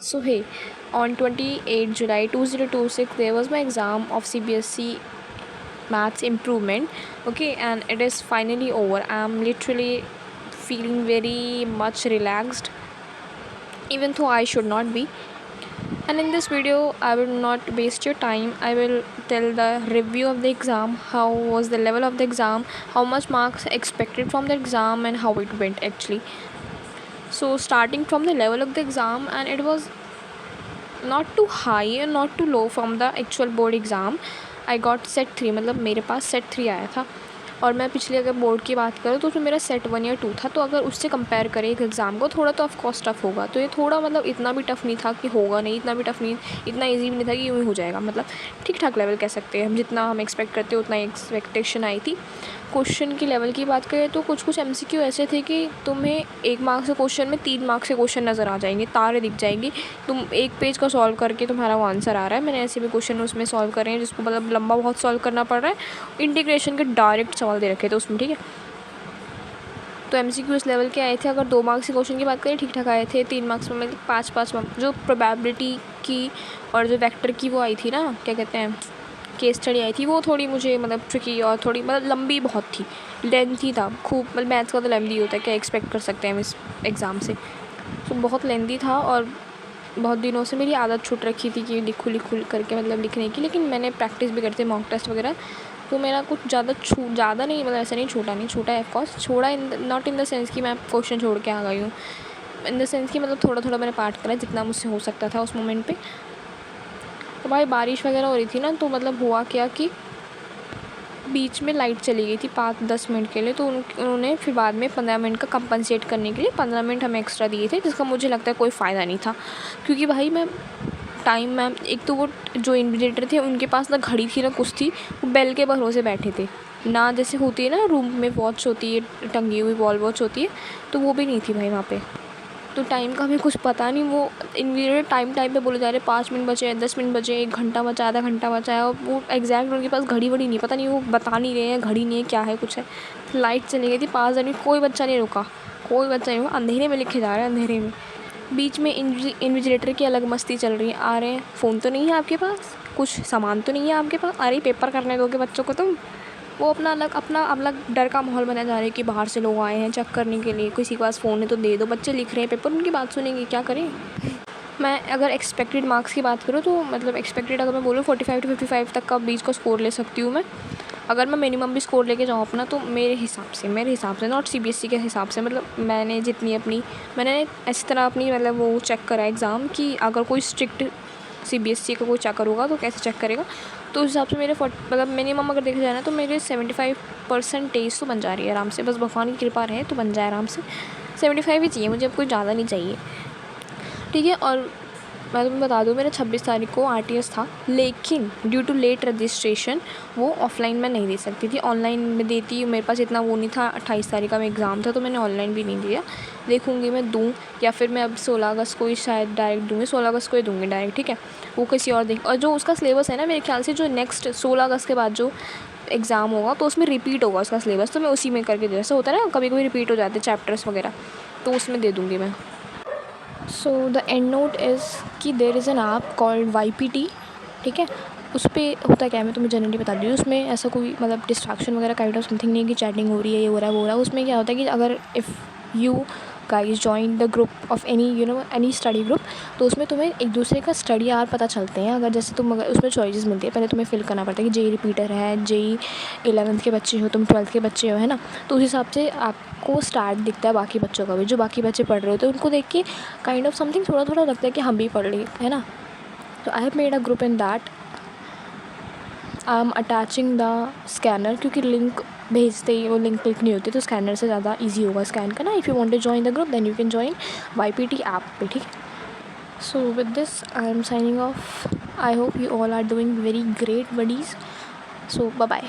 So hey, on 28 July 2026 there was my exam of CBSE maths improvement. Okay, and it is finally over. I'm literally feeling very much relaxed, even though I should not be. And in this video, I will not waste your time. I will tell the review of the exam, how was the level of the exam, how much marks expected from the exam, and how it went actually. So starting from the level of the exam, and it was not too high and not too low from the actual board exam. I got set 3, मतलब मेरे पास set 3 आया था. और मैं पिछले अगर board की बात करूँ तो उसमें मेरा सेट 1 या 2 था. तो अगर उससे कंपेयर करें एक एग्ज़ाम को, थोड़ा तो ऑफकोर्स टफ़ होगा. तो ये थोड़ा मतलब इतना भी टफ़ नहीं था कि होगा नहीं, इतना भी टफ़ नहीं, इतना ईजी भी नहीं था कि यूँ ही हो जाएगा. मतलब ठीक ठाक लेवल कह सकते हैं हम. जितना हम एक्सपेक्ट करते उतना एक्सपेक्टेशन आई थी. क्वेश्चन की लेवल की बात करें तो कुछ MCQ ऐसे थे कि तुम्हें 1 मार्क्स के क्वेश्चन में 3 मार्क्स के क्वेश्चन नज़र आ जाएंगे, तारे दिख जाएंगी. तुम एक पेज का सॉल्व करके तुम्हारा वो आंसर आ रहा है. मैंने ऐसे भी क्वेश्चन उसमें सॉल्व करे हैं जिसको मतलब लंबा बहुत सॉल्व करना पड़ रहा है. इंटीग्रेशन के डायरेक्ट सवाल दे रखे थे उसमें, ठीक है. तो MCQ इस लेवल के आए थे. अगर 2 मार्क्स के क्वेश्चन की बात करें ठीक ठाक आए थे. 3 मार्क्स में मतलब 5-5 मार्क्स. जो प्रोबेबिलिटी की और जो वेक्टर की वो आई थी ना, क्या कहते हैं, केस स्टडी आई थी, वो थोड़ी मुझे मतलब ट्रिकी और थोड़ी मतलब लंबी बहुत थी, लेंथी था खूब. मतलब मैथ्स का तो लेंथी होता है, क्या एक्सपेक्ट कर सकते हैं हम इस एग्ज़ाम से. तो बहुत लेंथी था और बहुत दिनों से मेरी आदत छूट रखी थी कि लिखूँ करके मतलब लिखने की. लेकिन मैंने प्रैक्टिस भी करती मॉक टेस्ट वगैरह. तो मेरा कुछ ज़्यादा नहीं, मतलब ऐसा नहीं छूटा है ऑफकोर्स. छोड़ा नॉट इन द सेंस कि मैं क्वेश्चन छोड़ के आ गई हूँ, इन द सेंस कि मतलब थोड़ा थोड़ा मैंने पार्ट करा जितना मुझसे हो सकता था उस मोमेंट पे. तो भाई बारिश वगैरह हो रही थी ना, तो मतलब हुआ क्या कि बीच में लाइट चली गई थी 5-10 मिनट के लिए. तो उन्होंने फिर बाद में 15 मिनट का कंपनसेट करने के लिए 15 मिनट हमें एक्स्ट्रा दिए थे, जिसका मुझे लगता है कोई फ़ायदा नहीं था. क्योंकि भाई मैं एक तो वो जो इन्विजिलेटर थे उनके पास ना घड़ी थी ना कुछ थी, वो बेल के भरोसे बैठे थे ना. जैसे होती है ना रूम में वॉच होती है टंगी हुई, वॉल वॉच होती है, तो वो भी नहीं थी भाई वहाँ पे. तो टाइम का हमें कुछ पता नहीं. वो इन्विजिलेटर टाइम पे बोले जा रहे 5 मिनट बचे हैं, 10 मिनट बचे हैं, 1 घंटा बचा, आधा घंटा बचा है. और वो एग्जैक्ट उनके पास घड़ी वड़ी नहीं, पता नहीं वो बता नहीं रहे हैं घड़ी नहीं है क्या है कुछ है. लाइट चली गई थी 5 मिनट, कोई बच्चा नहीं रुका, कोई बच्चा नहीं रुका. अंधेरे में लिखे जा रहे हैं, अंधेरे में. बीच में इन्विजिलेटर की अलग मस्ती चल रही है. आ रहे हैं, फ़ोन तो नहीं है आपके पास, कुछ सामान तो नहीं है आपके पास, अरे पेपर करने दोगे बच्चों को तुम. वो अपना अलग डर का माहौल बनाया जा रहा है कि बाहर से लोग आए हैं चेक करने के लिए, किसी के पास फ़ोन है तो दे दो. बच्चे लिख रहे हैं पेपर, उनकी बात सुनेंगे, क्या करें. मैं अगर एक्सपेक्टेड मार्क्स की बात करूँ तो मतलब एक्सपेक्टेड अगर मैं बोलूँ 45 to 55 तक का बीच का स्कोर ले सकती हूँ मैं. अगर मैं मिनिमम भी स्कोर लेके जाऊँ अपना, तो मेरे हिसाब से नॉट CBSE के हिसाब से, मतलब मैंने इस तरह अपनी मतलब वो चेक करा एग्ज़ाम कि अगर कोई स्ट्रिक्ट CBSE का कोई चेकर होगा तो कैसे चेक करेगा. तो उस हिसाब से मेरे मतलब मिनिमम अगर देखा जाए ना तो मेरे 75% तो बन जा रही है आराम से. बस भगवान की कृपा रहे तो बन जाए आराम से. 75 ही चाहिए मुझे, अब कोई ज़्यादा नहीं चाहिए, ठीक है. और मैं तुम्हें बता दूँ, मेरा 26 तारीख को RTS था, लेकिन ड्यू टू लेट रजिस्ट्रेशन वो ऑफलाइन मैं नहीं दे सकती थी. ऑनलाइन में देती, मेरे पास इतना वो नहीं था. 28 तारीख का मैं एग्ज़ाम था तो मैंने ऑनलाइन भी नहीं दिया. देखूँगी मैं दूँ या फिर मैं अब 16 अगस्त को ही शायद डायरेक्ट दूँगी. 16 अगस्त को ही दूँगी डायरेक्ट, ठीक है. वो किसी और और जो उसका सिलेबस है ना, मेरे ख्याल से जो नेक्स्ट 16 अगस्त के बाद जो एग्ज़ाम होगा तो उसमें रिपीट होगा उसका सिलेबस. तो मैं उसी में करके, जैसे होता है ना कभी कभी रिपीट हो जाते हैं चैप्टर्स वगैरह, तो उसमें दे दूँगी मैं. So the end note is कि there is an app called YPT, ठीक है. उस पर होता क्या है मैं तुम्हें जनरली बता दी हूँ. उसमें ऐसा कोई मतलब डिस्ट्रैक्शन वगैरह काइंड ऑफ समथिंग नहीं है कि चैटिंग हो रही है, ये हो रहा है वो हो रहा है. उसमें क्या होता है कि अगर if you guys join the group of any study group, तो उसमें तुम्हें एक दूसरे का स्टडी आवर पता चलते हैं. अगर जैसे तुम अगर उसमें चॉइसेस मिलती है, पहले तुम्हें फिल करना पड़ता है कि JEE रिपीटर है, JEE 11th के बच्चे हो, तुम 12th के बच्चे हो, है ना. तो उस हिसाब से आपको स्टार्ट दिखता है बाकी बच्चों का भी, जो बाकी बच्चे पढ़ रहे होते हैं उनको देख के काइंड ऑफ समथिंग थोड़ा थोड़ा लगता है कि हम भी पढ़ लिए, है ना. तो I have made a group in that. I am attaching the scanner, क्योंकि लिंक भेजते ही वो लिंक क्लिक नहीं होती, तो स्कैनर से ज़्यादा इजी होगा स्कैन करना. If you want to join the group then you can join YPT app पे, ठीक है. So with this I am signing off. I hope you all are doing very great buddies. So bye bye.